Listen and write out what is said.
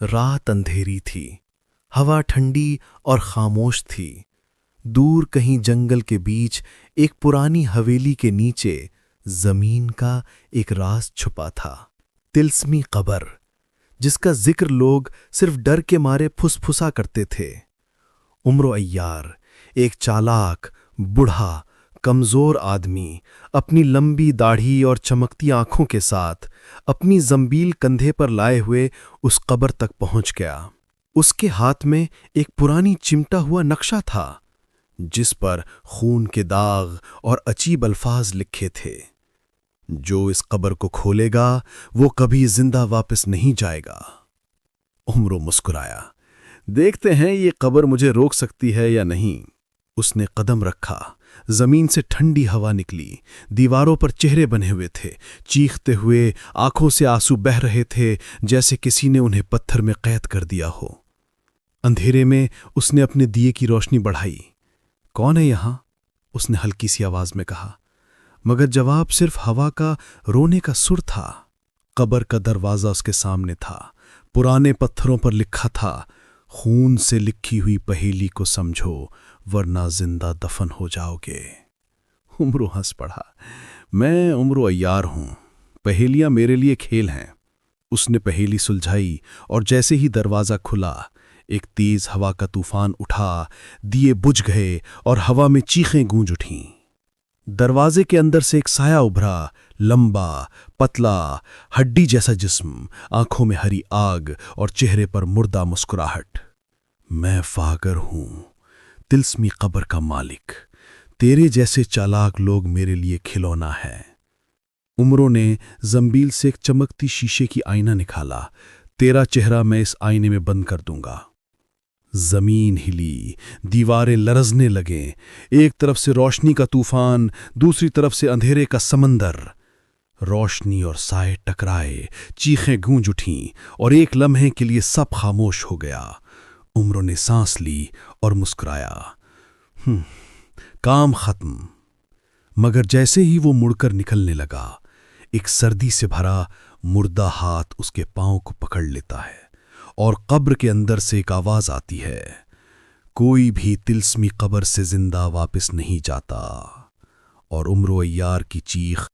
رات اندھیری تھی، ہوا ٹھنڈی اور خاموش تھی۔ دور کہیں جنگل کے بیچ ایک پرانی حویلی کے نیچے زمین کا ایک راز چھپا تھا، طلسمی قبر جس کا ذکر لوگ صرف ڈر کے مارے پھسپھسا کرتے تھے۔ عمرو عیار، ایک چالاک، بوڑھا، کمزور آدمی، اپنی لمبی داڑھی اور چمکتی آنکھوں کے ساتھ اپنی زنبیل کندھے پر لائے ہوئے اس قبر تک پہنچ گیا۔ اس کے ہاتھ میں ایک پرانی چمٹا ہوا نقشہ تھا جس پر خون کے داغ اور عجیب الفاظ لکھے تھے: جو اس قبر کو کھولے گا وہ کبھی زندہ واپس نہیں جائے گا۔ عمرو مسکرایا، دیکھتے ہیں یہ قبر مجھے روک سکتی ہے یا نہیں۔ اس نے قدم رکھا، زمین سے ٹھنڈی ہوا نکلی، دیواروں پر چہرے بنے ہوئے تھے، چیختے ہوئے، آنکھوں سے آنسو بہہ رہے تھے جیسے کسی نے انہیں پتھر میں قید کر دیا ہو۔ اندھیرے میں اس نے اپنے دیے کی روشنی بڑھائی۔ کون ہے یہاں؟ اس نے ہلکی سی آواز میں کہا، مگر جواب صرف ہوا کا رونے کا سر تھا۔ قبر کا دروازہ اس کے سامنے تھا، پرانے پتھروں پر لکھا تھا: خون سے لکھی ہوئی پہیلی کو سمجھو ورنہ زندہ دفن ہو جاؤ گے۔ عمرو ہنس پڑا، میں عمرو عیار ہوں، پہیلیاں میرے لیے کھیل ہیں۔ اس نے پہیلی سلجھائی اور جیسے ہی دروازہ کھلا، ایک تیز ہوا کا طوفان اٹھا، دیے بجھ گئے اور ہوا میں چیخیں گونج اٹھیں۔ دروازے کے اندر سے ایک سایہ ابھرا، لمبا، پتلا، ہڈی جیسا جسم، آنکھوں میں ہری آگ اور چہرے پر مردہ مسکراہٹ۔ میں فاگر ہوں، طلسمی قبر کا مالک، تیرے جیسے چالاک لوگ میرے لیے کھلونا ہے۔ عمرو نے زنبیل سے ایک چمکتی شیشے کی آئینہ نکالا، تیرا چہرہ میں اس آئینے میں بند کر دوں گا۔ زمین ہلی، دیواریں لرزنے لگیں، ایک طرف سے روشنی کا طوفان، دوسری طرف سے اندھیرے کا سمندر۔ روشنی اور سائے ٹکرائے، چیخیں گونج اٹھیں اور ایک لمحے کے لیے سب خاموش ہو گیا۔ عمرو نے سانس لی اور مسکرایا، کام ختم۔ مگر جیسے ہی وہ مڑ کر نکلنے لگا، ایک سردی سے بھرا مردہ ہاتھ اس کے پاؤں کو پکڑ لیتا ہے اور قبر کے اندر سے ایک آواز آتی ہے: کوئی بھی طلسمی قبر سے زندہ واپس نہیں جاتا۔ اور عمرو عیار کی چیخ